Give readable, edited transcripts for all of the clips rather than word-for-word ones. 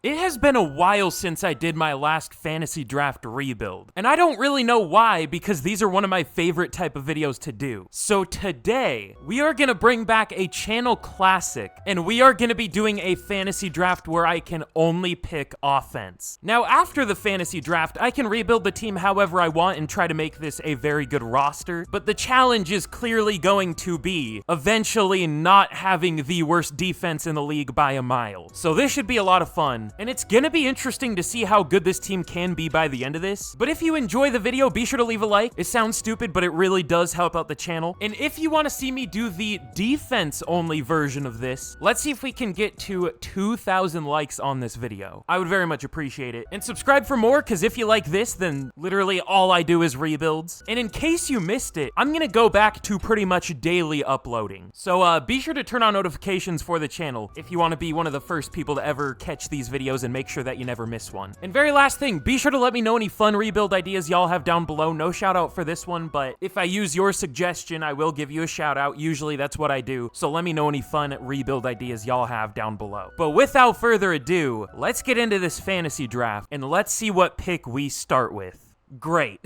It has been a while since I did my last fantasy draft rebuild, and I don't really know why because these are one of my favorite type of videos to do. So today, we are gonna bring back a channel classic, and we are gonna be doing a fantasy draft where I can only pick offense. Now, after the fantasy draft, I can rebuild the team however I want and try to make this a very good roster, but the challenge is clearly going to be eventually not having the worst defense in the league by a mile. So this should be a lot of fun, and it's gonna be interesting to see how good this team can be by the end of this. But if you enjoy the video, be sure to leave a like. It sounds stupid, but it really does help out the channel. And if you want to see me do the defense-only version of this, let's see if we can get to 2,000 likes on this video. I would very much appreciate it. And subscribe for more, because if you like this, then literally all I do is rebuilds. And in case you missed it, I'm gonna go back to pretty much daily uploading. So be sure to turn on notifications for the channel if you want to be one of the first people to ever catch these videos and make sure that you never miss one. And very last thing, be sure to let me know any fun rebuild ideas y'all have down below. No shout out for this one, but if I use your suggestion, I will give you a shout out. Usually that's what I do. So let me know any fun rebuild ideas y'all have down below. But without further ado, let's get into this fantasy draft and let's see what pick we start with. Great.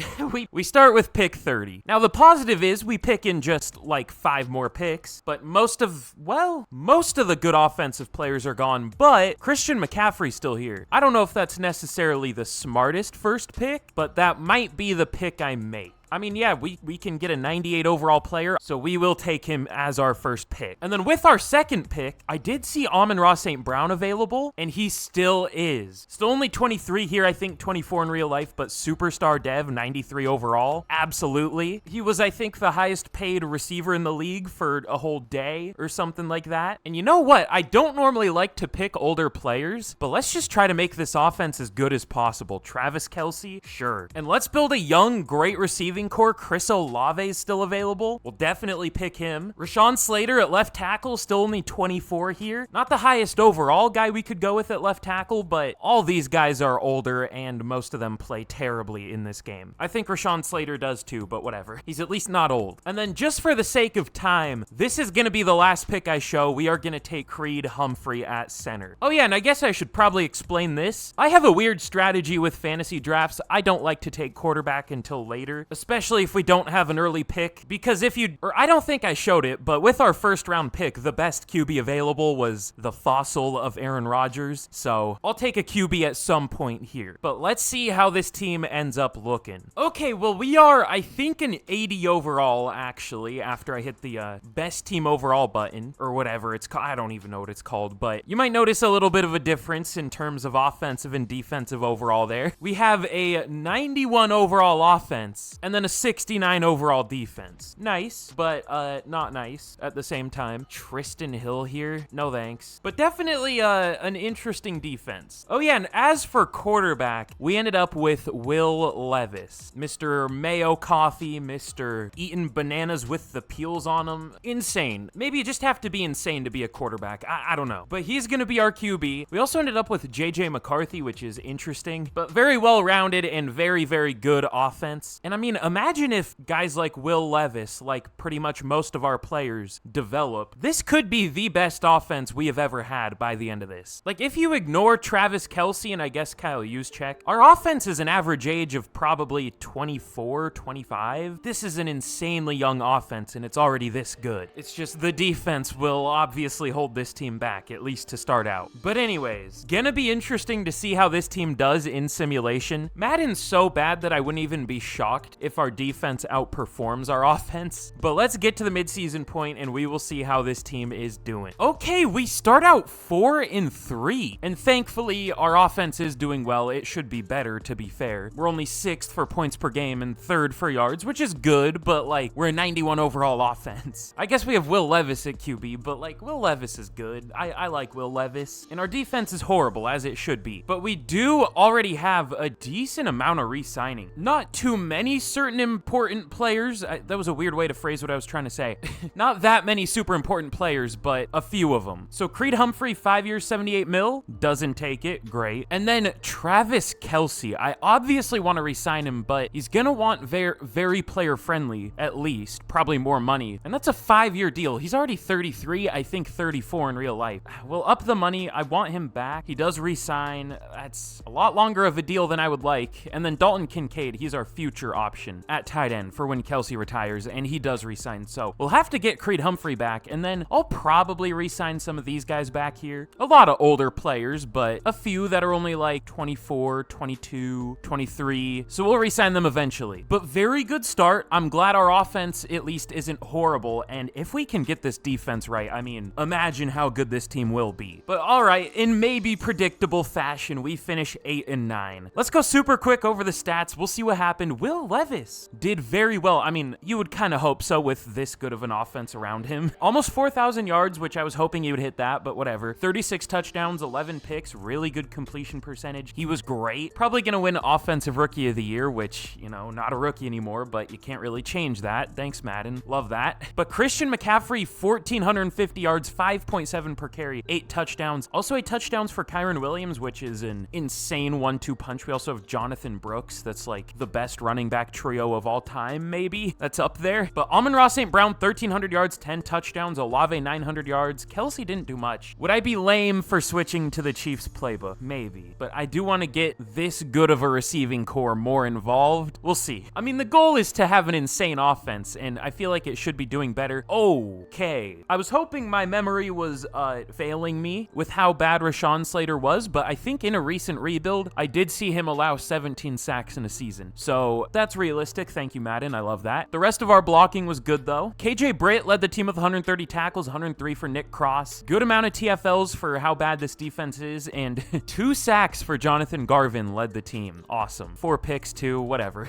we start with pick 30. Now, the positive is we pick in just like 5 more picks, but most of the good offensive players are gone, but Christian McCaffrey's still here. I don't know if that's necessarily the smartest first pick, but that might be the pick I make. I mean, yeah, we can get a 98 overall player, so we will take him as our first pick. And then with our second pick, I did see Amon-Ra St. Brown available, and he still is. Still only 23 here, I think 24 in real life, but superstar dev, 93 overall. Absolutely. He was, I think, the highest paid receiver in the league for a whole day or something like that. And you know what? I don't normally like to pick older players, but let's just try to make this offense as good as possible. Travis Kelce? Sure. And let's build a young, great receiving core. Chris Olave is still available. We'll definitely pick him. Rashawn Slater at left tackle, still only 24 here. Not the highest overall guy we could go with at left tackle, but all these guys are older and most of them play terribly in this game. I think Rashawn Slater does too, but whatever. He's at least not old. And then just for the sake of time, this is going to be the last pick I show. We are going to take Creed Humphrey at center. Oh yeah, and I guess I should probably explain this. I have a weird strategy with fantasy drafts. I don't like to take quarterback until later, especially if we don't have an early pick, because I don't think I showed it, but with our first round pick, the best QB available was the fossil of Aaron Rodgers, so I'll take a QB at some point here. But let's see how this team ends up looking. Okay, well, we are, I think, an 80 overall, actually, after I hit the best team overall button, or whatever it's called. I don't even know what it's called, but you might notice a little bit of a difference in terms of offensive and defensive overall there. We have a 91 overall offense, and then a 69 overall defense. Nice, but not nice at the same time. Tristan Hill here? No thanks. But definitely an interesting defense. Oh yeah, and as for quarterback, we ended up with Will Levis. Mr. Mayo Coffee, Mr. Eating bananas with the peels on them. Insane. Maybe you just have to be insane to be a quarterback. I don't know. But he's going to be our QB. We also ended up with JJ McCarthy, which is interesting, but very well-rounded and very, very good offense. And I mean, imagine if guys like Will Levis, like pretty much most of our players, develop. This could be the best offense we have ever had by the end of this. Like, if you ignore Travis Kelce and I guess Kyle Juszczyk, our offense is an average age of probably 24, 25. This is an insanely young offense, and it's already this good. It's just the defense will obviously hold this team back, at least to start out. But anyways, gonna be interesting to see how this team does in simulation. Madden's so bad that I wouldn't even be shocked if our defense outperforms our offense. But let's get to the midseason point and we will see how this team is doing. Okay, we start out 4-3, and thankfully our offense is doing well. It should be better, to be fair. We're only 6th for points per game and 3rd for yards, which is good, but like, we're a 91 overall offense. I guess we have Will Levis at QB, but like, Will Levis is good. I like Will Levis, and our defense is horrible, as it should be. But we do already have a decent amount of re-signing. Not too many certain important players. That was a weird way to phrase what I was trying to say. Not that many super important players, but a few of them. So Creed Humphrey, 5 years, 78 mil, doesn't take it, great. And then Travis Kelce, I obviously want to re-sign him, but he's gonna want very player friendly, at least, probably more money. And that's a 5-year deal. He's already 33, I think 34 in real life. We'll up the money. I want him back. He does re-sign. That's a lot longer of a deal than I would like. And then Dalton Kincaid, he's our future option at tight end for when Kelce retires, and he does re-sign. So we'll have to get Creed Humphrey back, and then I'll probably re-sign some of these guys back here. A lot of older players, but a few that are only like 24, 22, 23. So we'll re-sign them eventually. But very good start. I'm glad our offense at least isn't horrible, and if we can get this defense right, I mean, imagine how good this team will be. But all right, in maybe predictable fashion, we finish 8-9. Let's go super quick over the stats. We'll see what happened. Will Levis did very well. I mean, you would kind of hope so with this good of an offense around him. Almost 4,000 yards, which I was hoping he would hit that, but whatever. 36 touchdowns, 11 picks, really good completion percentage. He was great. Probably going to win Offensive Rookie of the Year, which, you know, not a rookie anymore, but you can't really change that. Thanks, Madden. Love that. But Christian McCaffrey, 1,450 yards, 5.7 per carry, 8 touchdowns. Also 8 touchdowns for Kyron Williams, which is an insane 1-2 punch. We also have Jonathan Brooks. That's like the best running back trio of all time, maybe. That's up there. But Amon-Ra St. Brown, 1,300 yards, 10 touchdowns. Olave, 900 yards. Kelce didn't do much. Would I be lame for switching to the Chiefs playbook? Maybe. But I do want to get this good of a receiving core more involved. We'll see. I mean, the goal is to have an insane offense, and I feel like it should be doing better. Okay. I was hoping my memory was failing me with how bad Rashawn Slater was, but I think in a recent rebuild, I did see him allow 17 sacks in a season. So that's realistic. Thank you, Madden. I love that. The rest of our blocking was good, though. KJ Britt led the team with 130 tackles, 103 for Nick Cross. Good amount of TFLs for how bad this defense is, and 2 sacks for Jonathan Garvin led the team. Awesome. 4 picks, too, whatever.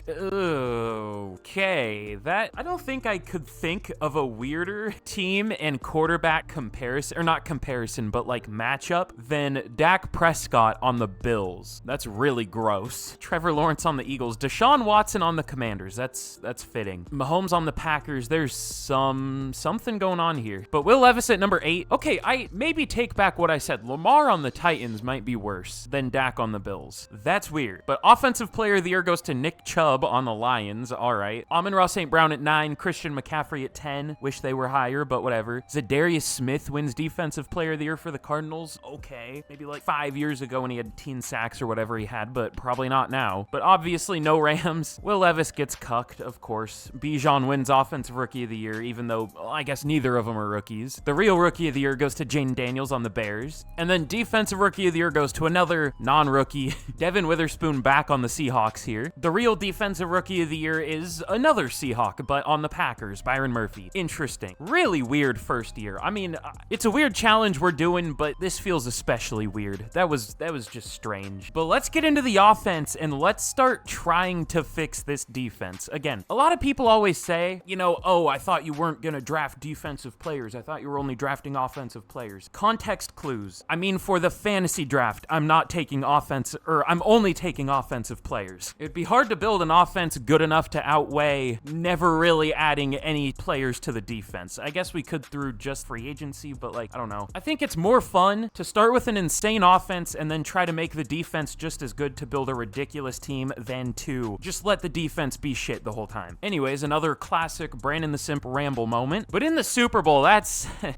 Okay, that, I don't think I could think of a weirder team and quarterback comparison, or not comparison, but like matchup than Dak Prescott on the Bills. That's really gross. Trevor Lawrence on the Eagles. Deshaun Watson on the Commanders. That's fitting. Mahomes on the Packers. There's something going on here. But Will Levis at number 8. Okay, I maybe take back what I said. Lamar on the Titans might be worse than Dak on the Bills. That's weird. But Offensive Player of the Year goes to Nick Chubb on the Lions. All right. Amon-Ra St. Brown at 9. Christian McCaffrey at 10. Wish they were higher, but whatever. Zadarius Smith wins Defensive Player of the Year for the Cardinals. Okay. Maybe like 5 years ago when he had 10 sacks or whatever he had, but probably not now. But obviously no Rams. Will Levis gets cucked, of course. Bijan wins Offensive Rookie of the Year, even though, well, I guess neither of them are rookies. The real Rookie of the Year goes to Jaden Daniels on the Bears. And then Defensive Rookie of the Year goes to another non-rookie, Devin Witherspoon back on the Seahawks here. The real Defensive Rookie of the Year is another Seahawk, but on the Packers, Byron Murphy. Interesting. Really weird first year. I mean, it's a weird challenge we're doing, but this feels especially weird. That was just strange. But let's get into the offense and let's start trying to fix this defense. Again, a lot of people always say, you know, oh, I thought you weren't gonna draft defensive players. I thought you were only drafting offensive players. Context clues. I mean, for the fantasy draft, I'm only taking offensive players. It'd be hard to build an offense good enough to outweigh never really adding any players to the defense. I guess we could through just free agency, but like, I don't know. I think it's more fun to start with an insane offense and then try to make the defense just as good to build a ridiculous team than to just let the defense be shit the whole time. Anyways, another classic Brandon the Simp ramble moment. But in the Super Bowl,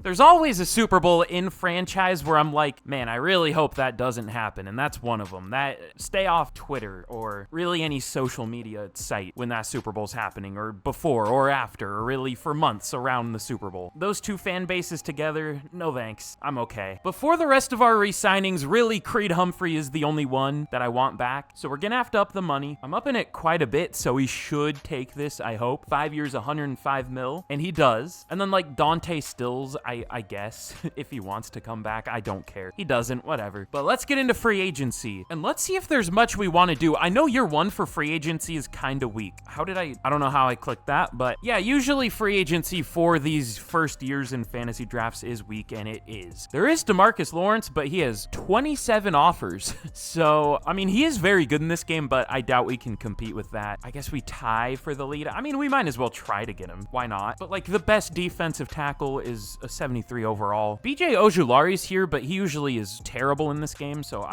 there's always a Super Bowl in franchise where I'm like, man, I really hope that doesn't happen. And that's one of them. Stay off Twitter or really any social media site when that Super Bowl's happening, or before or after, or really for months around the Super Bowl. Those two fan bases together, no thanks. I'm okay. Before the rest of our re-signings, really Creed Humphrey is the only one that I want back. So we're gonna have to up the money. I'm upping it quite a bit, so he should take this, I hope. 5 years, 105 mil, and he does. And then like Dante Stills, I guess, if he wants to come back, I don't care. He doesn't, whatever. But let's get into free agency, and let's see if there's much we want to do. I know year 1 for free agency is kind of weak. I don't know how I clicked that, but yeah, usually free agency for these first years in fantasy drafts is weak, and it is. There is DeMarcus Lawrence, but he has 27 offers. So, I mean, he is very good in this game, but I doubt we can compete with that. I guess guess we tie for the lead. I mean, we might as well try to get him. Why not? But like the best defensive tackle is a 73 overall. BJ Ojulari's here, but he usually is terrible in this game, so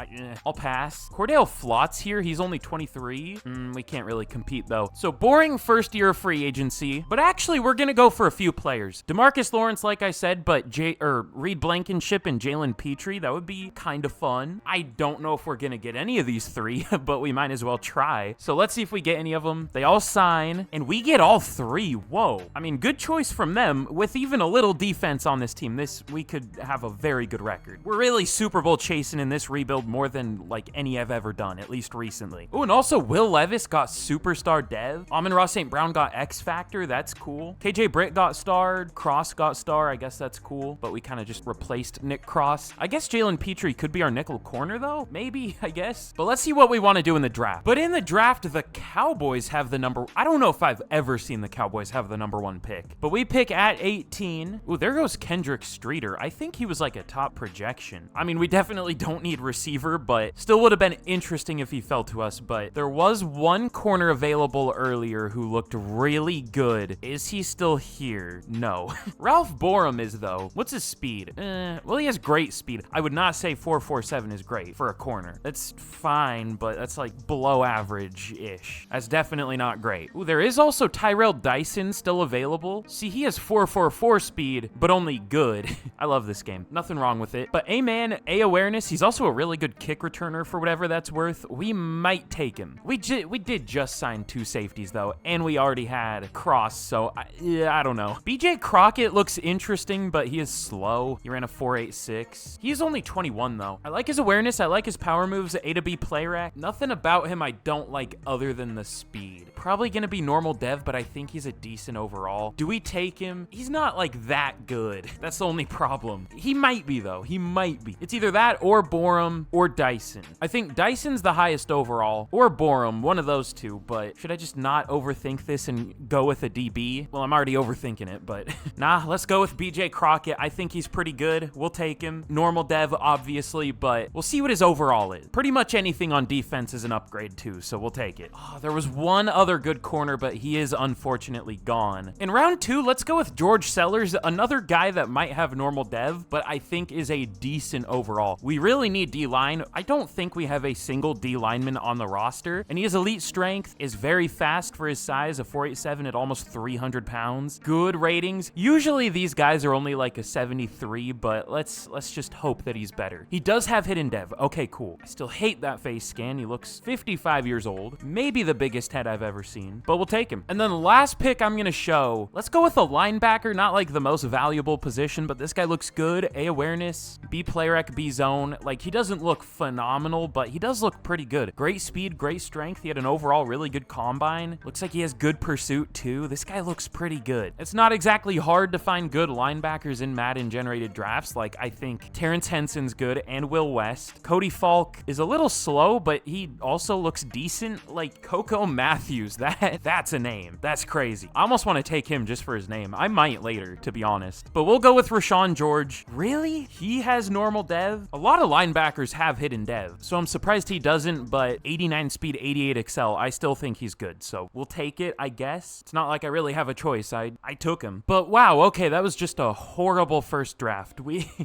I'll pass. Cordell Flott's here. He's only 23. We can't really compete though. So boring first year of free agency, but actually we're gonna go for a few players. DeMarcus Lawrence, like I said, but Reed Blankenship and Jalen Petrie, that would be kind of fun. I don't know if we're gonna get any of these three, but we might as well try. So let's see if we get any of them. They all sign, and we get all three. Whoa. I mean, good choice from them. With even a little defense on this team, we could have a very good record. We're really Super Bowl chasing in this rebuild more than like any I've ever done, at least recently. Oh, and also Will Levis got Superstar Dev. Amon-Ra St. Brown got X Factor. That's cool. KJ Britt got starred. Cross got star. I guess that's cool, but we kind of just replaced Nick Cross. I guess Jalen Petrie could be our nickel corner though. Maybe, I guess. But let's see what we want to do in the draft. But in the draft, the Cowboys have the number. I don't know if I've ever seen the Cowboys have the #1 pick, but we pick at 18. Ooh, there goes Kendrick Streeter. I think he was like a top projection. I mean, we definitely don't need receiver, but still would have been interesting if he fell to us. But there was one corner available earlier who looked really good. Is he still here? No. Ralph Borum is though. What's his speed? Well, he has great speed. I would not say 4.47 is great for a corner. That's fine, but that's like below average-ish. That's definitely not great. Ooh, there is also Tyrell Dyson still available. See, he has 4.44 speed, but only good. I love this game. Nothing wrong with it. But A-Man, A-Awareness, he's also a really good kick returner for whatever that's worth. We might take him. We did just sign 2 safeties, though, and we already had Cross, so I don't know. BJ Crockett looks interesting, but he is slow. He ran a 4.86. He's only 21, though. I like his awareness. I like his power moves, A to B play rack. Nothing about him I don't like other than the speed. Probably going to be normal dev, but I think he's a decent overall. Do we take him? He's not like that good. That's the only problem. He might be though. He might be. It's either that or Borum or Dyson. I think Dyson's the highest overall or Borum, one of those two, but should I just not overthink this and go with a DB? Well, I'm already overthinking it, but nah, let's go with BJ Crockett. I think he's pretty good. We'll take him. Normal dev, obviously, but we'll see what his overall is. Pretty much anything on defense is an upgrade too, so we'll take it. Oh, there was one other good corner, but he is unfortunately gone. In round 2, let's go with George Sellers, another guy that might have normal dev, but I think is a decent overall. We really need D-line. I don't think we have a single D-lineman on the roster, and he has elite strength, is very fast for his size, a 4.87 at almost 300 pounds. Good ratings. Usually these guys are only like a 73, but let's just hope that he's better. He does have hidden dev. Okay, cool. I still hate that face scan. He looks 55 years old. Maybe the biggest head I've ever seen, but we'll take him. And then the last pick I'm gonna show, let's go with a linebacker, not like the most valuable position, but this guy looks good. A awareness, B play rec, B zone. Like, he doesn't look phenomenal, but he does look pretty good. Great speed, great strength. He had an overall really good combine. Looks like he has good pursuit too. This guy looks pretty good. It's not exactly hard to find good linebackers in Madden generated drafts. Like, I think Terrence Henson's good and Will West. Cody Falk is a little slow, but he also looks decent. Like, Coco Matthews, that's a name. That's crazy. I almost want to take him just for his name. I might later, to be honest. But we'll go with Rashawn George. Really? He has normal dev? A lot of linebackers have hidden dev, so I'm surprised he doesn't, but 89 speed, 88 excel, I still think he's good, so we'll take it, I guess. It's not like I really have a choice. I took him. But wow, okay, that was just a horrible first draft.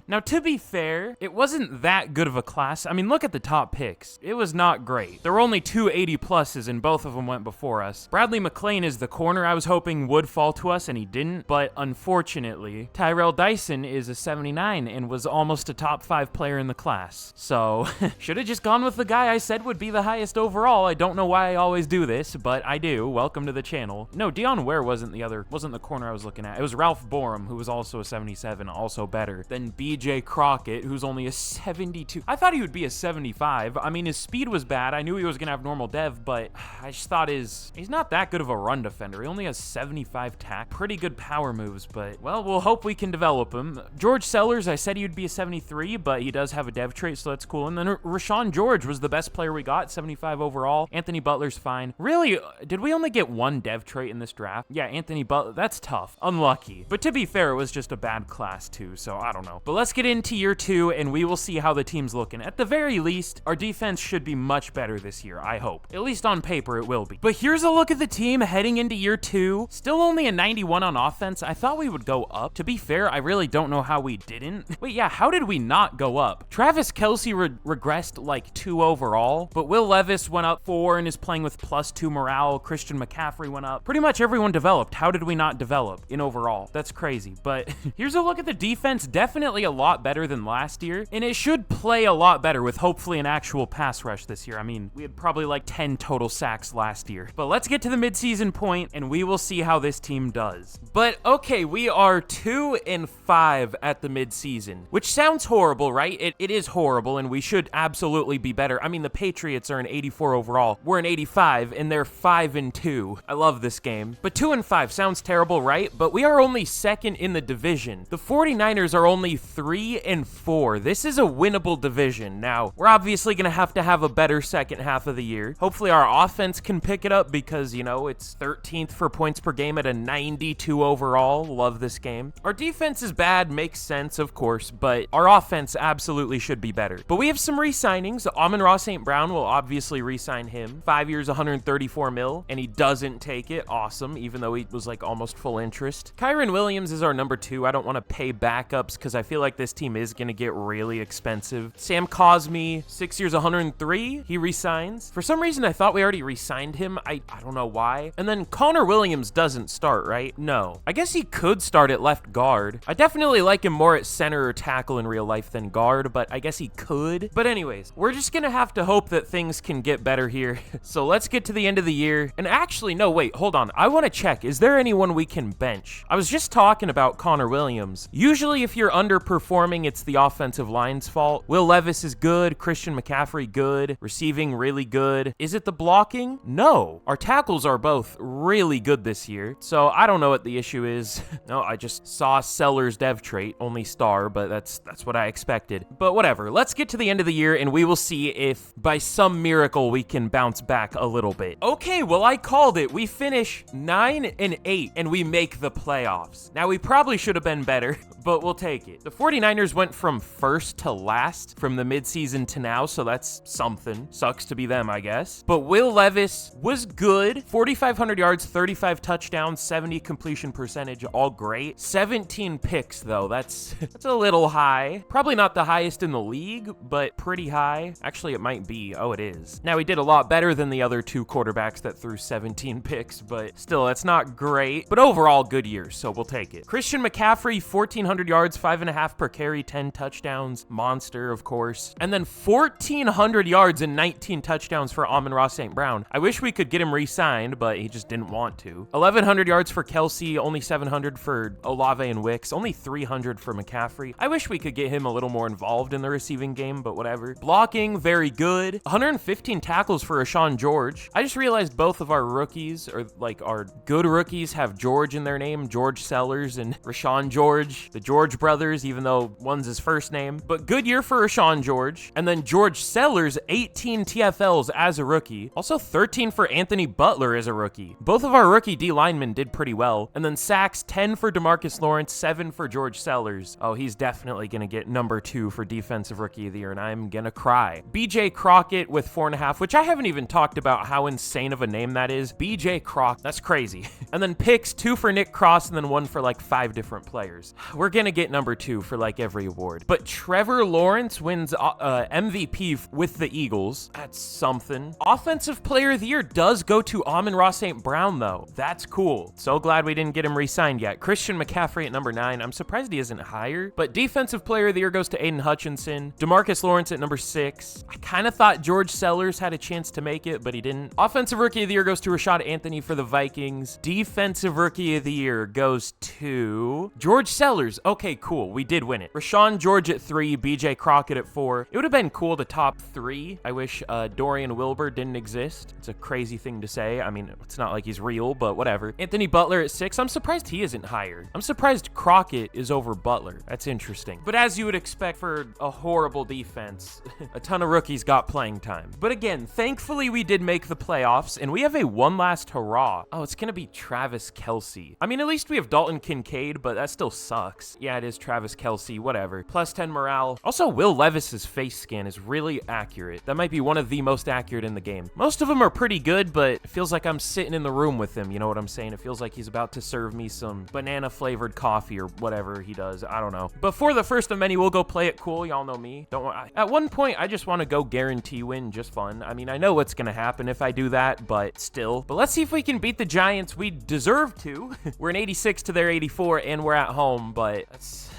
Now, to be fair, it wasn't that good of a class. I mean, look at the top picks. It was not great. There were only 2 80 pluses, and both of them went before us. Bradley McClain is the corner I was hoping would fall to us, and he didn't, but unfortunately, Tyrell Dyson is a 79 and was almost a top 5 player in the class. So, should have just gone with the guy I said would be the highest overall. I don't know why I always do this, but I do. Welcome to the channel. No, Dion Ware wasn't the corner I was looking at. It was Ralph Borum, who was also a 77, also better than BJ Crockett, who's only a 72. I thought he would be a 75. I mean, his speed was bad. I knew he was gonna have normal dev, but I just thought he's not that good of a run defender. He only has 75 tack. Pretty good power moves, but, well, we'll hope we can develop him. George Sellers, I said he would be a 73, but he does have a dev trait, so that's cool. And then Rashawn George was the best player we got, 75 overall. Anthony Butler's fine. Really, did we only get 1 dev trait in this draft? Yeah, Anthony Butler, that's tough. Unlucky. But to be fair, it was just a bad class too, so I don't know. But let's get into year 2, and we will see how the team's looking. At the very least, our defense should be much better this year, I hope. At least on paper, it will be. absolutely. But here's a look at the team heading into year 2. Still only a 91 on offense. I thought we would go up. To be fair, I really don't know how we didn't. Wait, yeah, how did we not go up? Travis Kelce regressed like 2 overall, but Will Levis went up 4 and is playing with +2 morale. Christian McCaffrey went up. Pretty much everyone developed. How did we not develop in overall? That's crazy. But here's a look at the defense. Definitely a lot better than last year, and it should play a lot better with hopefully an actual pass rush this year. I mean, we had probably like 10 total sacks last year. But let's get to the midseason point, and we will see how this team does. But okay, we are 2-5 at the midseason, which sounds horrible, right? It is horrible, and we should absolutely be better. I mean, the Patriots are an 84 overall. We're an 85, and they're 5-2. I love this game. But 2-5 sounds terrible, right? But we are only second in the division. The 49ers are only 3-4. This is a winnable division. Now, we're obviously going to have a better second half of the year. Hopefully our offense can pick it up because, you know, it's 13th for points per game at a 92 overall. Love this game. Our defense is bad, makes sense, of course, but our offense absolutely should be better. But we have some re-signings. Amon-Ra St. Brown will obviously re-sign him. 5 years, 134 mil, and he doesn't take it. Awesome, even though he was like almost full interest. Kyron Williams is our number 2. I don't want to pay backups because I feel like this team is going to get really expensive. Sam Cosmi, 6 years, 103. He re-signs. For some reason, I thought we already re-signed him. I don't know why. And then Connor Williams doesn't start, right? No. I guess he could start at left guard. I definitely like him more at center or tackle in real life than guard, but I guess he could. But anyways, we're just gonna have to hope that things can get better here. So let's get to the end of the year. And actually, no, wait, hold on. I want to check. Is there anyone we can bench? I was just talking about Connor Williams. Usually if you're underperforming, it's the offensive line's fault. Will Levis is good. Christian McCaffrey, good. Receiving, really good. Is it the blocking? No. Our tackles are both really good this year. So I don't know what the issue is. No, I just saw Sellers dev trait, only star, but that's what I expected. But whatever. Let's get to the end of the year and we will see if by some miracle we can bounce back a little bit. Okay, well, I called it. We finish 9-8 and we make the playoffs. Now, we probably should have been better, but we'll take it. The 49ers went from first to last from the midseason to now, so that's something. Sucks to be them, I guess. But Will Levis was good. 4,500 yards, 35 touchdowns, 70 completion percentage, all great. 17 picks, though. That's a little high. Probably not the highest in the league, but pretty high. Actually, it might be. Oh, it is. Now, he did a lot better than the other 2 quarterbacks that threw 17 picks, but still, that's not great. But overall, good year, so we'll take it. Christian McCaffrey, 1,400 yards, 5.5 per carry, 10 touchdowns. Monster, of course. And then 1,400 yards and 19 touchdowns for Amon-Ra St. Brown. I wish we could get him re-signed, but he just didn't want to. 1,100 yards for Kelce, only 700 for Olave and Wicks, only 300 for McCaffrey. I wish we could get him a little more involved in the receiving game, but whatever. Blocking, very good. 115 tackles for Rashawn George. I just realized both of our rookies, or like our good rookies, have George in their name. George Sellers and Rashawn George, the George brothers, even though one's his first name. But good year for Rashawn George. And then George Sellers, 18 TFLs as a rookie. Also 13 for Anthony Butler as a rookie. Both of our rookie D linemen did pretty well. And then sacks, 10 for DeMarcus Lawrence, 7 for George Sellers. Oh, he's definitely gonna get number 2 for defensive rookie of the year, and I'm gonna cry. BJ Crockett with 4.5, which I haven't even talked about how insane of a name that is. BJ Crockett, that's crazy. And then picks, 2 for Nick Cross, and then 1 for like 5 different players. We're gonna get number 2 for like every award. But Trevor Lawrence wins MVP with the Eagles. That's something. Offensive player of the year does go to Amon-Ra St. Brown, though. That's cool. So glad we didn't get him re-signed yet. Christian McCaffrey at number 9. I'm surprised he isn't higher. But defensive player of the year goes to Aiden Hutchinson. DeMarcus Lawrence at number 6. I kind of thought George Sellers had a chance to make it, but he didn't. Offensive rookie of the year goes to Rashad Anthony for the Vikings. Defensive rookie of the year goes to George Sellers. Okay, cool. We did win it. Rashawn George at 3. BJ Crockett at 4. It would have been cool to top 3. I wish Dorian Wilbur didn't exist. It's a crazy thing to say. I mean, it's not like he's real, but whatever. Anthony Butler at 6. I'm surprised he isn't higher. I'm surprised Crockett is over Butler. That's interesting. But as you would expect for a horrible defense, a ton of rookies got playing time. But again, thankfully we did make the playoffs, and we have a one last hurrah. Oh, it's gonna be Travis Kelce. I mean, at least we have Dalton Kincaid, but that still sucks. Yeah, it is Travis Kelce, whatever. Plus 10 morale. Also, Will Levis's face scan is really accurate. That might be one of the most accurate in the game. Most of them are pretty good, but it feels like I'm sitting in the room with him. You know what I'm saying? It feels like he's about to serve me some banana-flavored coffee or whatever he does. I don't know. Before the first of many, we'll go play it cool. Y'all know me. At one point, I just want to go guarantee win, just fun. I mean, I know what's going to happen if I do that, but still. But let's see if we can beat the Giants. We deserve to. We're an 86 to their 84, and we're at home, but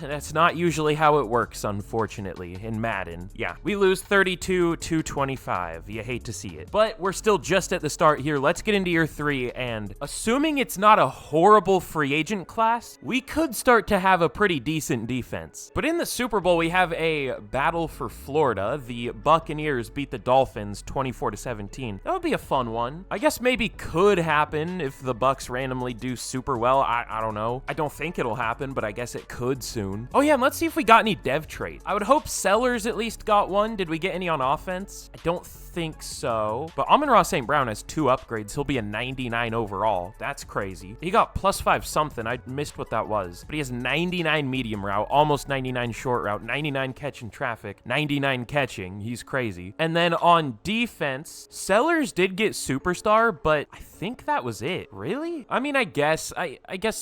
that's not usually how it works, unfortunately, in Madden. Yeah, we lose 32-25. You hate to see it. But we're still just at the start here. Let's get into year 3, and assuming it's not a horrible free agent class, we could start to have a pretty decent defense. But in the Super Bowl, we have a battle for Florida. The Buccaneers beat the Dolphins 24-17. That would be a fun one. I guess maybe could happen if the Bucs randomly do super well. I don't know. I don't think it'll happen, but I guess it could soon. Oh yeah, and let's see if we got any dev traits. I would hope Sellers at least got one. Did we get any on offense? I don't think so. But Amon-Ra St. Brown has 2 upgrades. He'll be a 99 overall. That's crazy. He got +5 something. I missed what that was. But he has 99 medium route, almost 99 short route, 99 catching traffic, 99 catching. He's crazy. And then on defense, Sellers did get superstar, but I think that was it. Really? I mean, I guess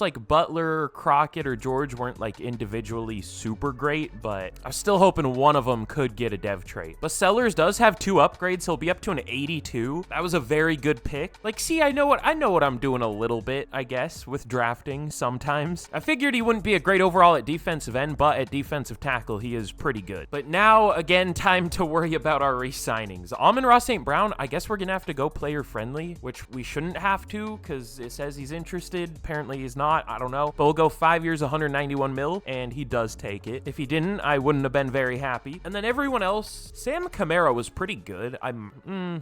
like Butler, Crockett, or George weren't like individually super great, but I was still hoping one of them could get a dev trait. But Sellers does have 2 upgrades. He'll be up to an 82. That was a very good pick. Like, see, I know what I'm doing a little bit, I guess, with drafting sometimes. I figured he wouldn't be a great overall at defensive end, but at defensive tackle, he is pretty good. But now, again, time to worry about our re-signings. Amon-Ra St. Brown, I guess we're gonna have to go player friendly, which we shouldn't have to because it says he's interested. Apparently he's not. I don't know. But we'll go 5 years, 191 mil, and he does take it. If he didn't, I wouldn't have been very happy. And then everyone else, Sam Kamara was pretty good.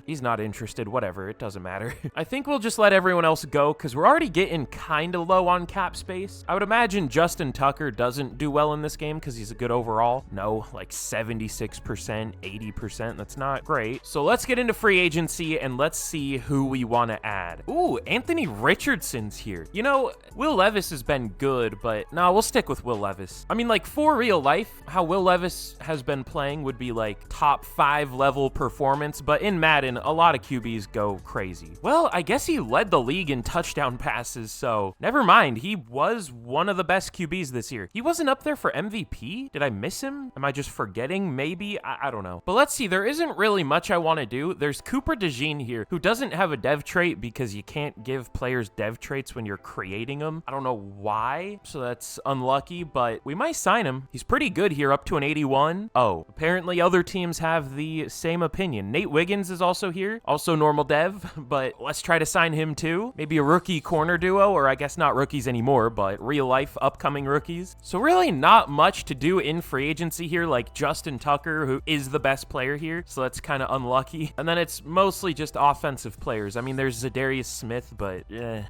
He's not interested. Whatever. It doesn't matter. I think we'll just let everyone else go because we're already getting kind of low on cap space. I would imagine Justin Tucker doesn't do well in this game because he's a good overall. No, like 76%, 80%. That's not great. So let's get into free agency and let's see who we want to add. Ooh, Anthony Richardson's here. You know, Will Levis has been good, but no, we'll stick with Will Levis. I mean, like, for real life, how Will Levis has been playing would be like top 5 level performance, but in Madden, a lot of QBs go crazy. Well, I guess he led the league in touchdown passes, so never mind. He was one of the best QBs this year. He wasn't up there for MVP? Did I miss him? Am I just forgetting? Maybe? I don't know. But let's see. There isn't really much I want to do. There's Cooper DeJean here, who doesn't have a dev trait because you can't give players dev traits when you're creating them. I don't know why, so that's unlucky, but we might sign him. He's pretty good here, up to an 81. Oh, apparently other teams have the same opinion. Nate Wiggins is also here, also normal dev, but let's try to sign him too. Maybe a rookie corner duo, or I guess not rookies anymore, but real life upcoming rookies. So really not much to do in free agency here, like Justin Tucker, who is the best player here, so that's kind of unlucky. And then it's mostly just offensive players. I mean, there's Zadarius Smith, but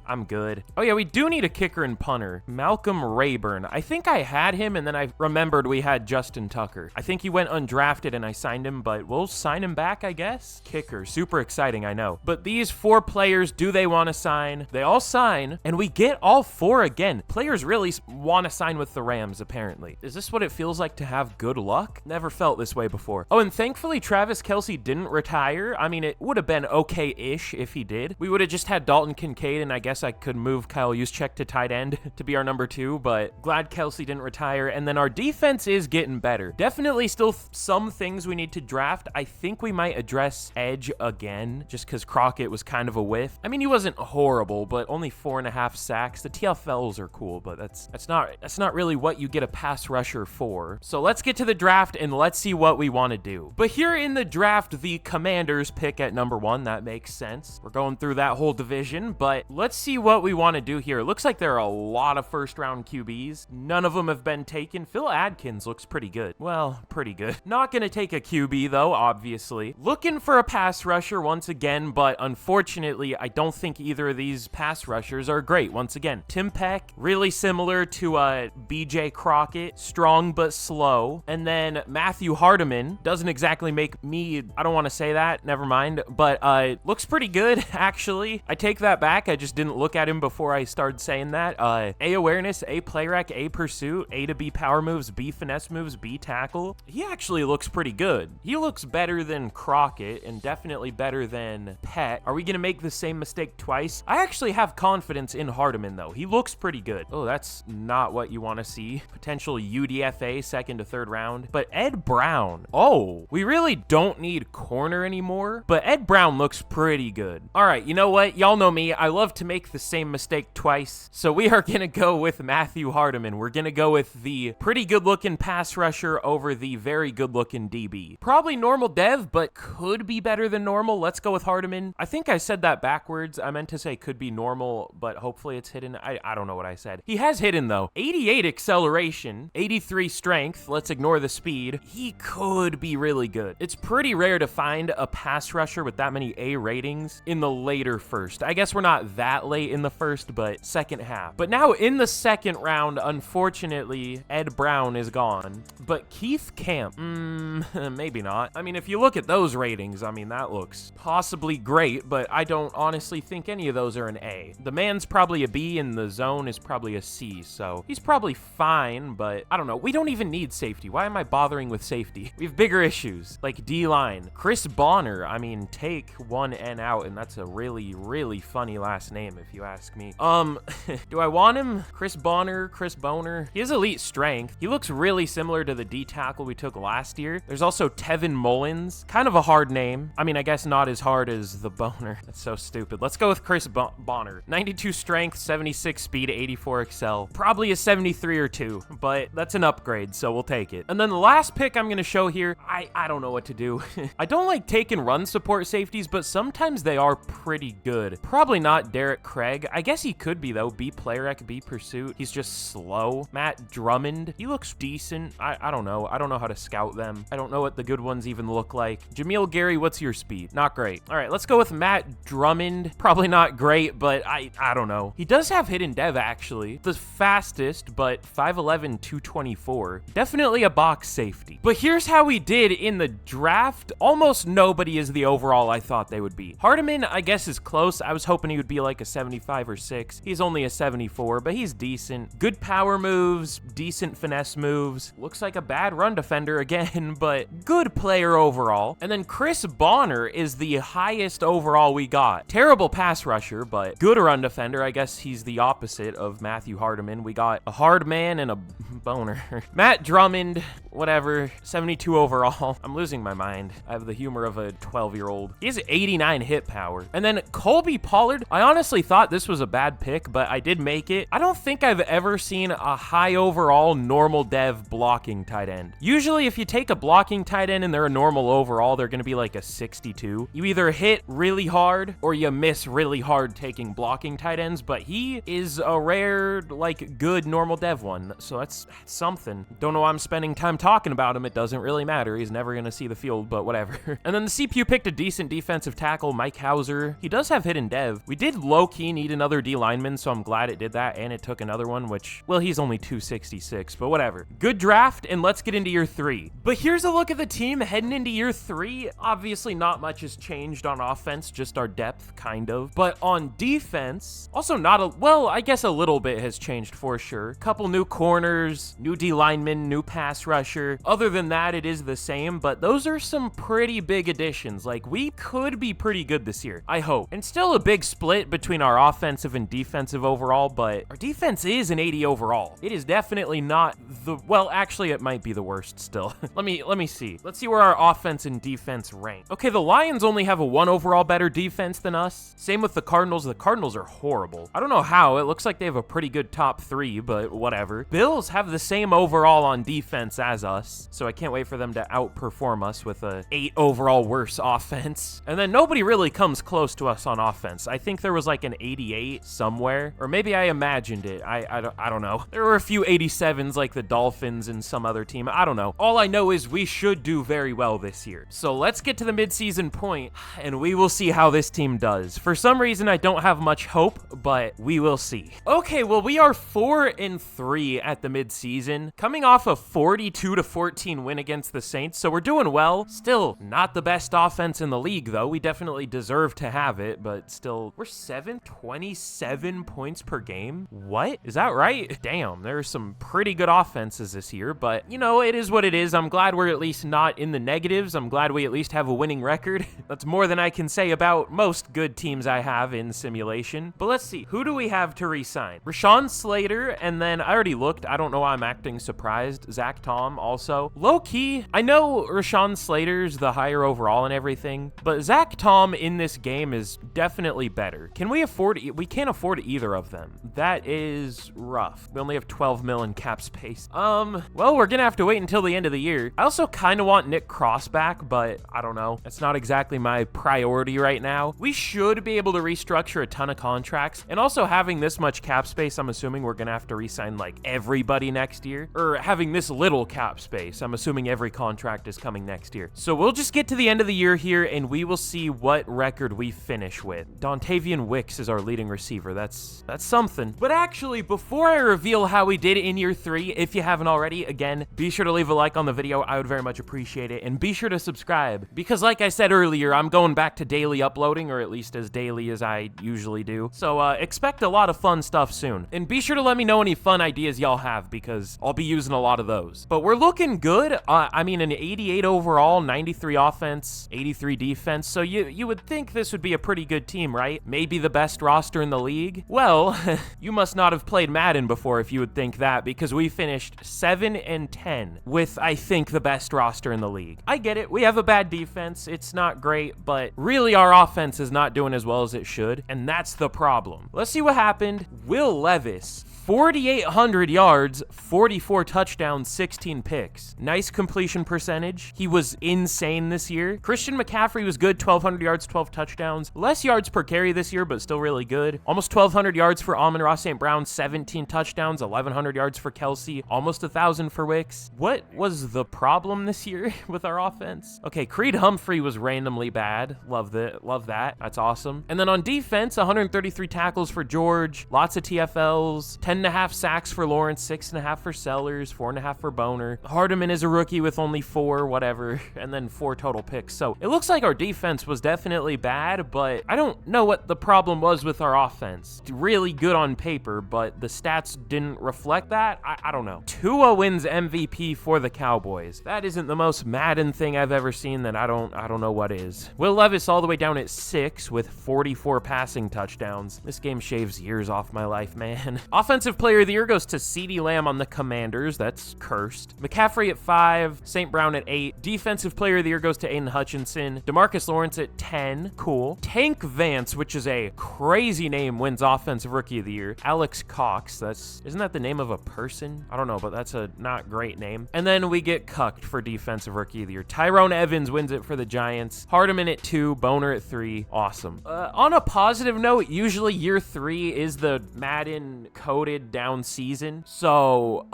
I'm good. Oh yeah, we do need a kicker and punter. Malcolm Rayburn. I think I had him, and then I remembered we had Justin Tucker. I think he went undrafted and I signed him, but we'll sign him back, I guess. Kicker. Super exciting, I know. But these 4 players, do they want to sign? They all sign, and we get all 4 again. Players really want to sign with the Rams, apparently. Is this what it feels like to have good luck? Never felt this way before. Oh, and thankfully Travis Kelce didn't retire. I mean, it would have been okay-ish if he did. We would have just had Dalton Kincaid, and I guess I could move Kyle Juszczyk to tight end to be our number 2, but glad Kelce didn't retire. And then our defense is getting better. Definitely still some things we need to draft. I think we might address edge again, just because Crockett was kind of a whiff. I mean, he wasn't horrible, but only 4.5 sacks. The TFLs are cool, but that's not really what you get a pass rusher for. So let's get to the draft and let's see what we want to do. But here in the draft, the Commanders pick at number 1. That makes sense. We're going through that whole division, but let's see what we want to do here. It looks like there are a lot of first-round QBs. None of them have been taken. Phil Adkins looks pretty good. Well, pretty good. Not going to take a QB, though, obviously. Looking for a pass rusher once again, but unfortunately, I don't think either of these pass rushers are great. Once again, Tim Peck, really similar to BJ Crockett, strong but slow. And then Matthew Hardiman doesn't exactly make me, I don't want to say that, never mind, but looks pretty good, actually. I take that back. I just didn't look at him before I started saying that. A awareness, A play rec, A pursuit, A to B power moves, B finesse moves, B tackle. He actually looks pretty good. He looks better than Crockett and definitely better than pet. Are we gonna make the same mistake twice? I actually have confidence in Hardiman, though. He looks pretty good. Oh, that's not what you want to see. Potential UDFA second to third round. But Ed Brown. Oh, we really don't need corner anymore, but Ed Brown looks pretty good. All right, you know what? Y'all know me. I love to make the same mistake twice. So we are gonna go with Matthew Hardiman. We're gonna go with the pretty good looking pass rusher over the very good looking DB. Probably normal dev, but could be better than normal. Let's go with Hardiman. I think I said that backwards. I meant to say could be normal, but hopefully it's hidden. I don't know what I said. He has hidden though. 88 acceleration, 83 strength. Let's ignore the speed. He could be really good. It's pretty rare to find a pass rusher with that many A ratings in the later first. I guess we're not that late in the first, but second half. But now in the second round, unfortunately, Ed Brown is gone. But Keith Camp, maybe not. I mean, if you look at those ratings, I mean, that looks possibly great, but I don't honestly think any of those are an A. The man's probably a B and the zone is probably a C, so he's probably fine, but I don't know. We don't even need safety. Why am I bothering with safety? We have bigger issues, like D-line. Chris Bonner, I mean, take one N out, and that's a really, really funny last name, if you ask me. Do I want him? Chris Bonner, Chris Boner. He has elite strength. He looks really similar to the D tackle we took last year. There's also Tevin Mullins, kind of a hard name. I mean, I guess not as hard as the Boner. That's so stupid. Let's go with Chris Bonner. 92 strength, 76 speed, 84 excel. Probably a 73 or 2, but that's an upgrade, so we'll take it. And then the last pick I'm gonna show here, I don't know what to do. I don't like taking run support safeties, but sometimes they are pretty good. Probably not Derek Craig. I guess he could be though. B player rec, B pursuit. He's just slow. Matt Drummond. He looks decent. I don't know. I don't know how to scout them. I don't know what the good ones even look like. Jameel Gary, what's your speed? Not great. All right, let's go with Matt Drummond. Probably not great, but I don't know. He does have hidden dev actually. The fastest, but 5'11", 224. Definitely a box safety. But here's how we did in the draft. Almost nobody is the overall I thought they would be. Hardiman, I guess, is close. I was hoping he would be like a 75 or 6. He's only a 74, but he's decent. Good power moves, decent finesse moves. Looks like a bad run defender again, but good player overall. And then Chris Bonner is the highest overall we got. Terrible pass rusher, but good run defender. I guess he's the opposite of Matthew Hardiman. We got a hard man and a boner. Matt Drummond, whatever, 72 overall. I'm losing my mind. I have the humor of a 12-year-old. He has 89 hit power. And then Colby Pollard, I honestly thought this was a bad pick, but I did make it. I don't think I've ever seen a high overall normal dev blocking tight end. Usually if you take a blocking tight end and they're a normal overall, they're gonna be like a 62. You either hit really hard or you miss really hard taking blocking tight ends, but he is a rare, like, good normal dev one. So that's something. Don't know why I'm spending time talking about him. It doesn't really matter. He's never gonna see the field, but whatever. And then the CPU picked a decent defensive tackle, Mike Hauser. He does have hidden dev. We did low-key need another D lineman, so I'm glad it did that, and it took another one, which, well, he's only 266, but whatever. Good draft, and let's get into year 3. But here's a look at the team heading into year 3. Obviously, not much has changed on offense, just our depth, kind of. But on defense, also not a, well, I guess a little bit has changed for sure. Couple new corners, new D lineman, new pass rusher. Other than that, it is the same, but those are some pretty big additions. Like, we could be pretty good this year, I hope. And still a big split between our offensive and defensive overall, but our defense is an 80 overall. It is definitely not the, well, actually, it might be the worst still. Let me see. Let's see where our offense and defense rank. Okay, the Lions only have a 1 overall better defense than us. Same with the Cardinals. The Cardinals are horrible. I don't know how. It looks like they have a pretty good top 3, but whatever. Bills have the same overall on defense as us, so I can't wait for them to outperform us with a 8 overall worse offense. And then nobody really comes close to us on offense. I think there was like an 88 somewhere, or maybe I imagined it. I don't know. There were a few 87s like the Dolphins and some other team. I don't know. All I know is we should do very well this year. So let's get to the midseason point and we will see how this team does. For some reason, I don't have much hope, but we will see. Okay, well, we are 4-3 at the midseason season, coming off a 42-14 win against the Saints, so we're doing well. Still not the best offense in the league, though. We definitely deserve to have it, but still, we're 7th, 27 points per game. What? Is that right? Damn, there are some pretty good offenses this year, but, you know, it is what it is. I'm glad we're at least not in the negatives. I'm glad we at least have a winning record. That's more than I can say about most good teams I have in simulation. But let's see. Who do we have to re-sign? Rashawn Slater, and then I already looked. I don't know why I'm acting surprised. Zach Tom also. Low-key, I know Rashawn Slater's the higher overall and everything, but Zach Tom in this game is definitely better. Can we afford... We can't afford either of them. That is rough. We only have 12 mil in cap space. Well, we're gonna have to wait until the end of the year. I also kind of want Nick Cross back, but I don't know. It's not exactly my priority right now. We should be able to restructure a ton of contracts, and also having this much cap space, I'm assuming we're gonna have to re-sign like everybody next year, or having this little cap space, I'm assuming every contract is coming next year. So we'll just get to the end of the year here, and we will see what record we finish with. Dontavian Wicks is our leading receiver. That's something. But actually, before I reveal how we did in year 3, if you haven't already, again, be sure to leave a like on the video. I would very much appreciate it, and be sure to subscribe, because like I said earlier, I'm going back to daily uploading, or at least as daily as I usually do. So expect a lot of fun stuff soon, and be sure to let me know any fun ideas y'all have, because I'll be using a lot of those. But we're looking good. I mean, an 88 overall, 93 offense, 83 defense, so you would think this would be a pretty good team, right? Maybe the best roster in the league? Well, you must not have played Madden before if you would think that, because we finished 7-10 with, I think, the best roster in the league. I get it. We have a bad defense. It's not great, but really our offense is not doing as well as it should, and that's the problem. Let's see what happened. Will Levis, 4,800 yards, 44 touchdowns, 16 picks. Nice completion percentage. He was insane this year. Christian McCaffrey was good, 1,200 yards, 12 touchdowns. Less yards per carry this year, but still really good. Almost 1,200 yards for Amon-Ra St. Brown, 17 touchdowns, 1,100 yards for Kelsey, almost 1,000 for Wicks. What was the problem this year with our offense? Okay, Creed Humphrey was randomly bad. Love that. That's awesome. And then on defense, 133 tackles for George, lots of TFLs, 10.5 sacks for Lawrence, 6.5 for Sellers, 4.5 for Boner. Hardeman is a rookie with only 4, whatever, and then 4 total picks. So it looks like our defense was definitely bad, but I don't know what the problem was with our offense. Really good on paper, but the stats didn't reflect that. I don't know. Tua wins MVP for the Cowboys. That isn't the most Madden thing I've ever seen. That I don't know what is. Will Levis all the way down at 6 with 44 passing touchdowns. This game shaves years off my life, man. Offensive player of the year goes to CeeDee Lamb on the Commanders. That's cursed. McCaffrey at 5, St. Brown at 8. Defensive player of the year goes to Aiden Hutchinson. DeMarcus Lawrence at 10. Cool. Tank Vance, which is a crazy name, wins offensive rookie of the year. Alex Cox. Isn't that the name of a person? I don't know, but that's a not great name. And then we get cucked for defensive rookie of the year. Tyrone Evans wins it for the Giants. Hardeman at 2, Boner at 3. Awesome. On a positive note, usually year 3 is the Madden coded down season. So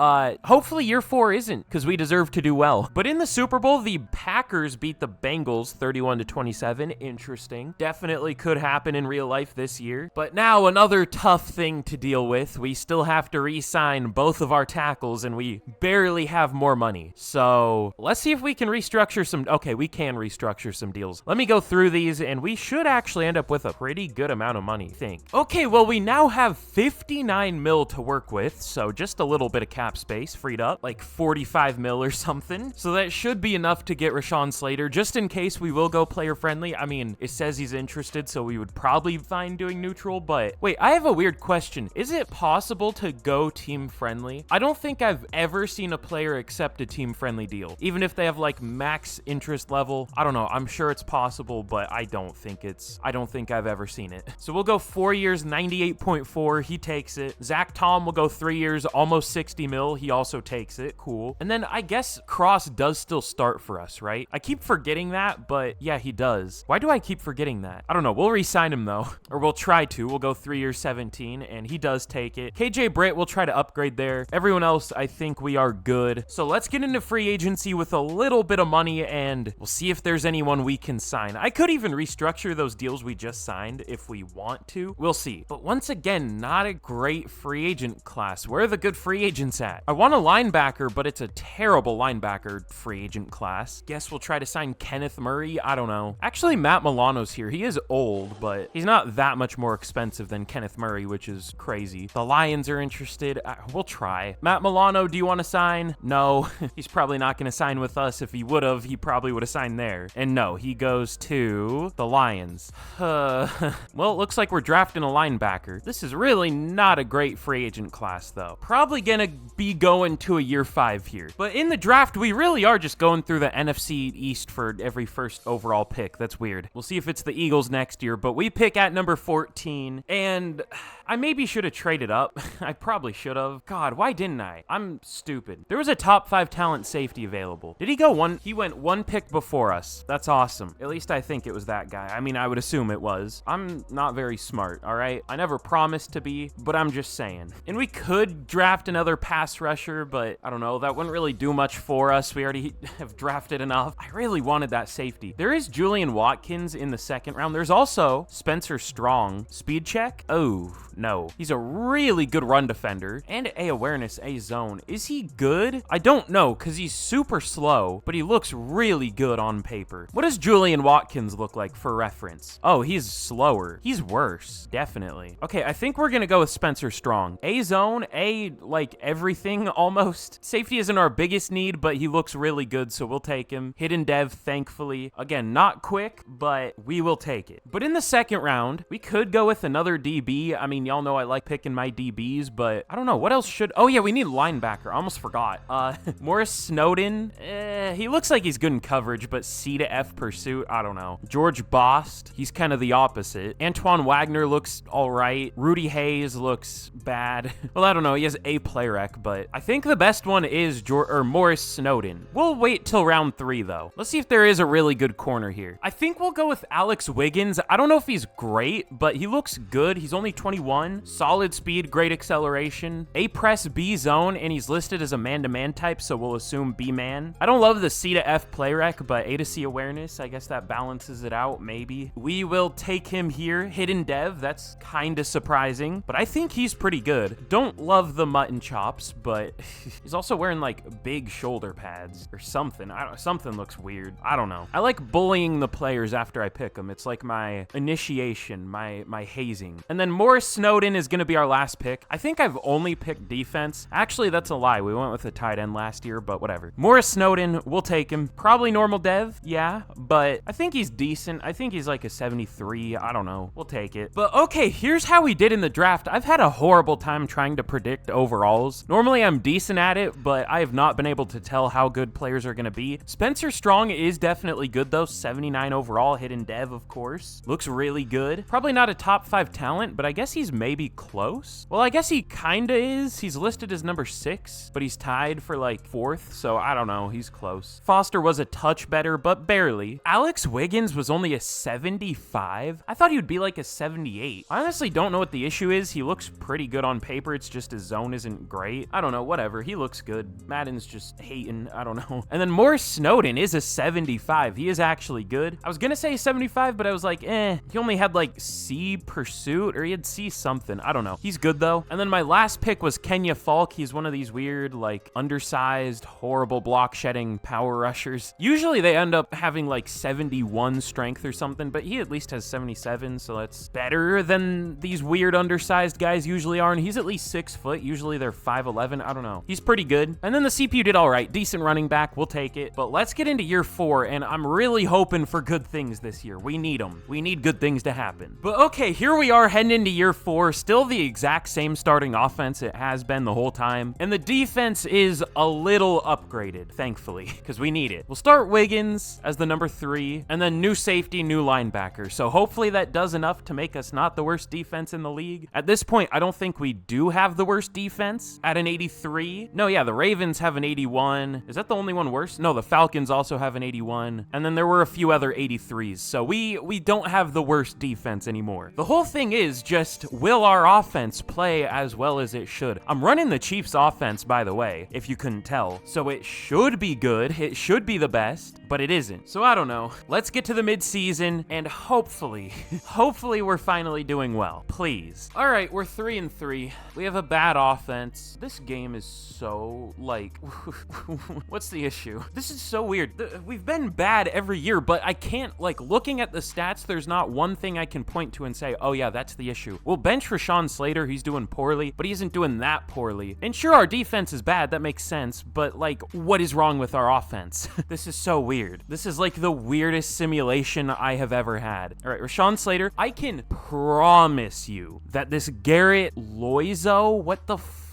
hopefully year 4 isn't, because we deserve to do well. But in the Super Bowl, the Packers beat the Bengals 31-27. Interesting. Definitely could happen in real life this year. But now another tough thing to deal with. We still have to re-sign both of our tackles, and we barely have more money. So let's see if we can restructure some. Okay, we can restructure some deals. Let me go through these, and we should actually end up with a pretty good amount of money, I think. Okay, well, we now have 59 mil to work with, so just a little bit of cap space freed up, like 45 mil or something. So that should be enough to get Rashawn Slater, just in case we will go player friendly. I mean, it says he's interested, so we would probably be fine doing neutral, but wait, I have a weird question. Is it possible to go team friendly? I don't think I've ever seen a player accept a team friendly deal, even if they have like max interest level. I don't know. I'm sure it's possible, but I don't think I've ever seen it. So we'll go 4 years, 98.4. He takes it. Zach Tom will go 3 years, almost 60 mil. He also takes it. Cool. And then I guess Cross does still start for us, right? I keep forgetting that, but yeah, he does. Why do I keep forgetting that? I don't know. We'll re-sign him though, or we'll try to. We'll go 3 years, 17, and he does take it. KJ Britt, we'll try to upgrade there. Everyone else, I think we are good. So let's get into free agency with a little bit of money, and we'll see if there's anyone we can sign. I could even restructure those deals we just signed if we want to. We'll see. But once again, not a great free agent class. Where are the good free agents at? I want a linebacker, but it's a terrible linebacker free agent class. Guess we'll try to sign Kenneth Murray. I don't know. Actually, Matt Milano's here. He is old, but he's not that much more expensive than Kenneth Murray, which is crazy. The Lions are interested. We'll try. Matt Milano, do you want to sign? No. He's probably not going to sign with us. If he would have, he probably would have signed there. And no, he goes to the Lions. Well, it looks like we're drafting a linebacker. This is really not a great free agent class, though. Probably going to be going to a year 5 here. But in the draft, we really are just going through the NFC East for every first overall pick. That's weird. We'll see if it's the Eagles next year, but we pick at number 14, and I maybe should have traded up. I probably should have. God, why didn't I? I'm stupid. There was a top 5 talent safety available. Did he go one? He went 1 pick before us. That's awesome. At least I think it was that guy. I mean, I would assume it was. I'm not very smart, all right? I never promised to be, but I'm just saying. And we could draft another pass rusher, but I don't know. That wouldn't really do much for us. We already have drafted enough. I really wanted that safety. There is Julian Watkins in the 2nd round. There's also Spencer Strong. Speed check? Oh, no. He's a really good run defender and A awareness, A zone. Is he good? I don't know because he's super slow, but he looks really good on paper. What does Julian Watkins look like for reference? Oh, he's slower. He's worse, definitely. Okay, I think we're going to go with Spencer Strong. A zone, A like everything almost. Safety isn't our biggest need, but he looks really good, so we'll take him. Hidden dev, thankfully. Again, not quick, but we will take it. But in the 2nd round, we could go with another DB. I mean, y'all know I like picking my DBs, but I don't know. What else should... Oh, yeah, we need linebacker. I almost forgot. Morris Snowden. He looks like he's good in coverage, but C to F pursuit. I don't know. George Bost. He's kind of the opposite. Antoine Wagner looks all right. Rudy Hayes looks bad. Well, I don't know. He has A play rec, but I think the best one is Morris Snowden. We'll wait till round 3, though. Let's see if there is a really good corner here. I think we'll go with Alex Wiggins. I don't know if he's great, but he looks good. He's only 21. Solid speed, great acceleration. A press, B zone, and he's listed as a man-to-man type, so we'll assume B man. I don't love the C to F play rec, but A to C awareness, I guess that balances it out, maybe. We will take him here. Hidden dev, that's kind of surprising, but I think he's pretty good. Don't love the mutton chops, but he's also wearing like big shoulder pads or something. Something looks weird. I don't know. I like bullying the players after I pick them. It's like my initiation, my hazing. And then Morris Snowden is going to be our last pick. I think I've only picked defense. Actually, that's a lie. We went with a tight end last year, but whatever. Morris Snowden, we'll take him. Probably normal dev, yeah, but I think he's decent. I think he's like a 73. I don't know. We'll take it. But okay, here's how we did in the draft. I've had a horrible time trying to predict overalls. Normally, I'm decent at it, but I have not been able to tell how good players are going to be. Spencer Strong is definitely good, though. 79 overall. Hidden dev, of course. Looks really good. Probably not a top 5 talent, but I guess he's maybe close. Well, I guess he kind of is. He's listed as number 6, but he's tied for like 4th, so I don't know. He's close. Foster was a touch better, but barely. Alex Wiggins was only a 75. I thought he would be like a 78. I honestly don't know what the issue is. He looks pretty good on paper. It's just his zone isn't great. I don't know. Whatever. He looks good. Madden's just hating. I don't know. And then Morris Snowden is a 75. He is actually good. I was going to say 75, but I was like, He only had like C pursuit, or he had C something. I don't know. He's good though. And then my last pick was Kenya Falk. He's one of these weird, like undersized, horrible block shedding power rushers. Usually they end up having like 71 strength or something, but he at least has 77, so that's better than these weird undersized guys usually are. And he's at least 6 foot. Usually they're 5'11". I don't know. He's pretty good. And then the CPU did all right. Decent running back. We'll take it. But let's get into year 4, and I'm really hoping for good things this year. We need them. We need good things to happen. But okay, here we are heading into year 4. Still the exact same starting offense it has been the whole time. And the defense is a little upgraded, thankfully, because we need it. We'll start Wiggins as the number 3, and then new safety, new linebacker. So hopefully that does enough to make us not the worst defense in the league. At this point, I don't think we do have the worst defense at an 83. No, yeah, the Ravens have an 81. Is that the only one worse? No, the Falcons also have an 81. And then there were a few other 83s. So we don't have the worst defense anymore. The whole thing is just, will our offense play as well as it should? I'm running the Chiefs offense, by the way, if you couldn't tell. So it should be good. It should be the best, but it isn't. So I don't know. Let's get to the mid-season and hopefully we're finally doing well. Please. All right, we're 3-3. We have a bad offense. This game is so, like, what's the issue? This is so weird. We've been bad every year, but I can't, like, looking at the stats, there's not one thing I can point to and say, oh yeah, that's the issue. We'll bench Rashawn Slater, he's doing poorly, but he isn't doing that poorly. And sure, our defense is bad, that makes sense, but, like, what is wrong with our offense? This is so weird. This is, like, the weirdest simulation I have ever had. All right, Rashawn Slater, I can promise you that this Garrett Loizo,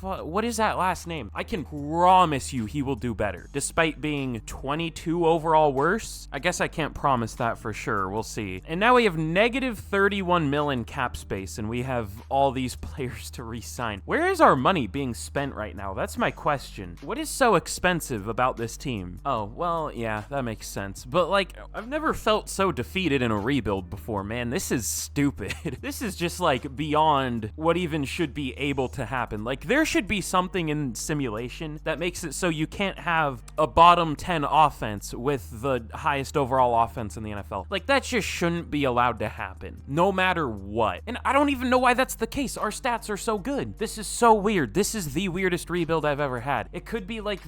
what is that last name? I can promise you he will do better. Despite being 22 overall worse, I guess I can't promise that for sure. We'll see. And now we have negative 31 mil in cap space, and we have all these players to re-sign. Where is our money being spent right now? That's my question. What is so expensive about this team? Oh, well, yeah, that makes sense. But, like, I've never felt so defeated in a rebuild before, man. This is stupid. This is just, like, beyond what even should be able to happen. Like, there should be something in simulation that makes it so you can't have a bottom 10 offense with the highest overall offense in the NFL. Like, that just shouldn't be allowed to happen, no matter what. And I don't even know why that's the case. Our stats are so good. This is so weird. This is the weirdest rebuild I've ever had. It could be like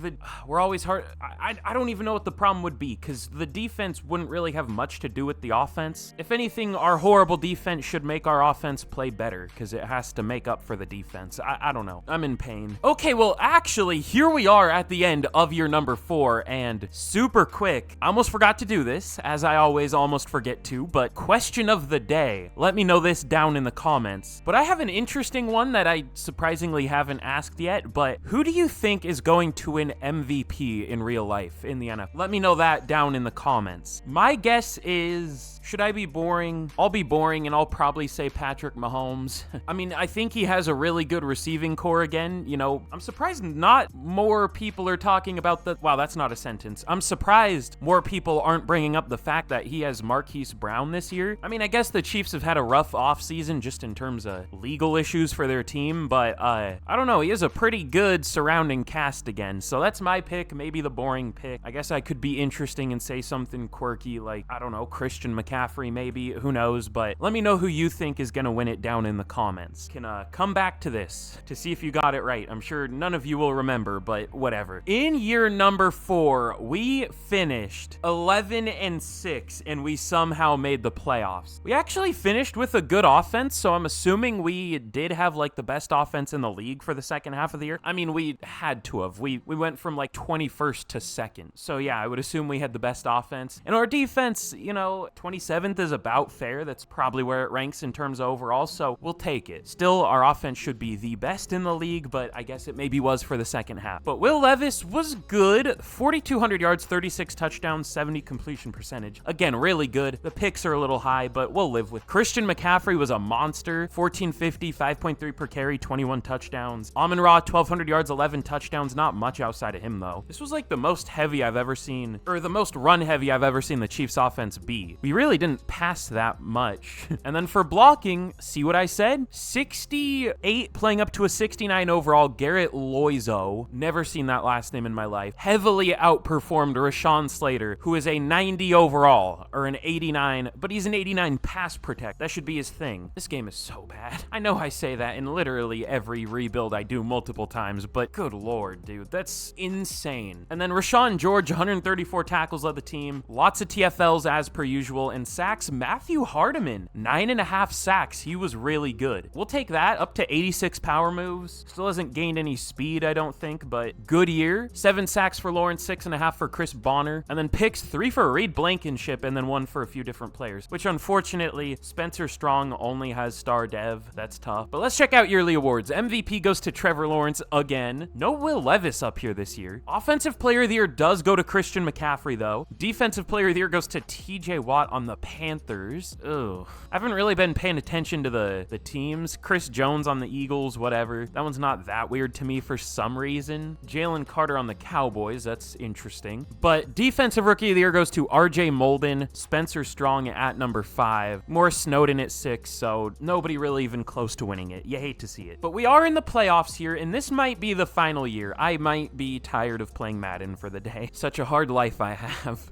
we're always hard. I don't even know what the problem would be, because the defense wouldn't really have much to do with the offense. If anything, our horrible defense should make our offense play better, because it has to make up for the defense. I don't know. I'm in pain. Okay, well, actually, here we are at the end of year number 4, and super quick, I almost forgot to do this, as I always almost forget to, but question of the day. Let me know this down in the comments. But I have an interesting one that I surprisingly haven't asked yet, but who do you think is going to win MVP in real life in the NFL? Let me know that down in the comments. My guess is... should I be boring? I'll be boring, and I'll probably say Patrick Mahomes. I mean, I think he has a really good receiving core again. You know, I'm surprised not more people are talking about wow, that's not a sentence. I'm surprised more people aren't bringing up the fact that he has Marquise Brown this year. I mean, I guess the Chiefs have had a rough offseason just in terms of legal issues for their team, but I don't know. He has a pretty good surrounding cast again, so that's my pick, maybe the boring pick. I guess I could be interesting and say something quirky like, I don't know, Christian McCaffrey maybe, who knows, but let me know who you think is gonna win it down in the comments. Can come back to this to see if you got it right. I'm sure none of you will remember, but whatever. In year number 4, we finished 11-6, and we somehow made the playoffs. We actually finished with a good offense, so I'm assuming we did have like the best offense in the league for the second half of the year. I mean, we had to have. We went from like 21st to 2nd. So yeah, I would assume we had the best offense. And our defense, you know, 27th is about fair. That's probably where it ranks in terms of overall, so we'll take it. Still, our offense should be the best in the league, but I guess it maybe was for the second half. But Will Levis was good. 4,200 yards, 36 touchdowns, 70 completion percentage. Again, really good. The picks are a little high, but we'll live with. Christian McCaffrey was a monster. 1,450, 5.3 per carry, 21 touchdowns. Amon-Ra, 1,200 yards, 11 touchdowns. Not much outside of him, though. This was like the most heavy I've ever seen, or the most run heavy I've ever seen the Chiefs offense be. We really didn't pass that much. And then for blocking, see what I said? 68 playing up to a 69 overall. Garrett Loizo, never seen that last name in my life, heavily outperformed Rashawn Slater, who is a 90 overall, or an 89, but he's an 89 pass protect. That should be his thing. This game is so bad. I know I say that in literally every rebuild I do multiple times, but good lord, dude, that's insane. And then Rashawn George, 134 tackles led the team, lots of TFLs as per usual, and sacks. Matthew Hardiman, 9.5 sacks. He was really good. We'll take that. Up to 86 power moves. Still hasn't gained any speed, I don't think, but good year. 7 sacks for Lawrence, 6.5 for Chris Bonner, and then picks 3 for Reed Blankenship, and then 1 for a few different players, which unfortunately Spencer Strong only has star dev. That's tough. But let's check out yearly awards. MVP goes to Trevor Lawrence again. No Will Levis up here this year. Offensive player of the year does go to Christian McCaffrey, though. Defensive player of the year goes to TJ Watt on the Panthers. Ugh. I haven't really been paying attention to the teams. Chris Jones on the Eagles, whatever. That one's not that weird to me for some reason. Jalen Carter on the Cowboys. That's interesting. But defensive rookie of the year goes to RJ Molden. Spencer Strong at number 5. Morris Snowden at 6, so nobody really even close to winning it. You hate to see it. But we are in the playoffs here, and this might be the final year. I might be tired of playing Madden for the day. Such a hard life I have.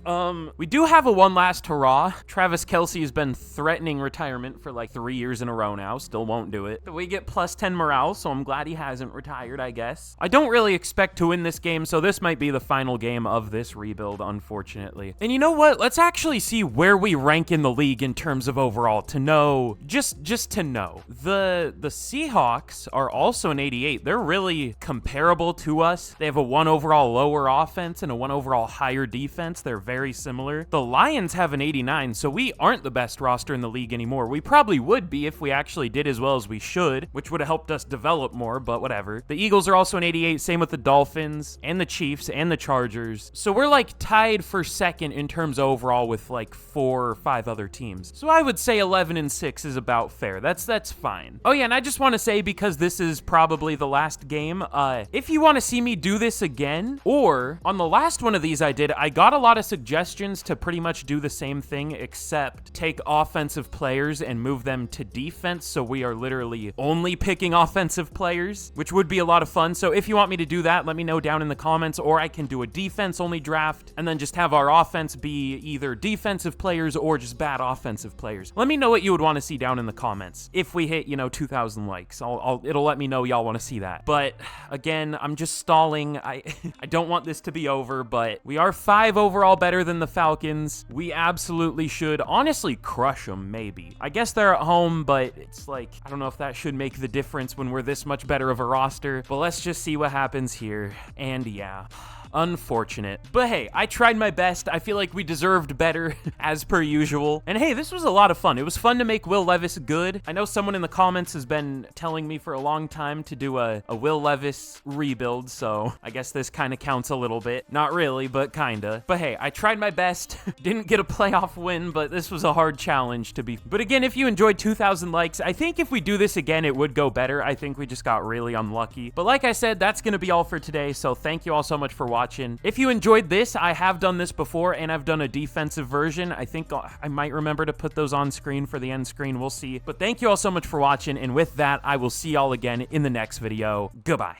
We do have a one last hurrah. Travis Kelce has been threatening retirement for like 3 years in a row now. Still won't do it. But we get plus 10 morale, so I'm glad he hasn't retired, I guess. I don't really expect to win this game, so this might be the final game of this rebuild, unfortunately. And you know what? Let's actually see where we rank in the league in terms of overall to know, just to know. The Seahawks are also an 88. They're really comparable to us. They have a 1 overall lower offense and a 1 overall higher defense. They're very similar. The Lions have an 89, so we aren't the best roster in the league anymore. We probably would be if we actually did as well as we should, which would have helped us develop more, but whatever. The Eagles are also an 88, same with the Dolphins and the Chiefs and the Chargers. So we're like tied for second in terms overall with like 4 or 5 other teams. So I would say 11-6 is about fair. That's fine. Oh yeah, and I just want to say, because this is probably the last game, if you want to see me do this again, or on the last one of these I did, I got a lot of suggestions to pretty much do the same thing except take offensive players and move them to defense, so we are literally only picking offensive players, which would be a lot of fun. So if you want me to do that, let me know down in the comments, or I can do a defense only draft and then just have our offense be either defensive players or just bad offensive players. Let me know what you would want to see down in the comments. If we hit, 2,000 likes, it'll let me know y'all want to see that. But again, I'm just stalling. I don't want this to be over, but we are 5 overall better than the Falcons. We absolutely should honestly crush them, maybe. I guess they're at home, but it's like, I don't know if that should make the difference when we're this much better of a roster, but let's just see what happens here. And yeah, unfortunate. But hey, I tried my best. I feel like we deserved better as per usual. And hey, this was a lot of fun. It was fun to make Will Levis good. I know someone in the comments has been telling me for a long time to do a Will Levis rebuild, so I guess this kind of counts a little bit. Not really, but kinda. But hey, I tried my best. Didn't get a playoff win, but this was a hard challenge to be. But again, if you enjoyed 2,000 likes, I think if we do this again, it would go better. I think we just got really unlucky. But like I said, that's gonna be all for today, so thank you all so much for watching. If you enjoyed this, I have done this before, and I've done a defensive version. I think I might remember to put those on screen for the end screen. We'll see. But thank you all so much for watching, and with that, I will see y'all again in the next video. Goodbye.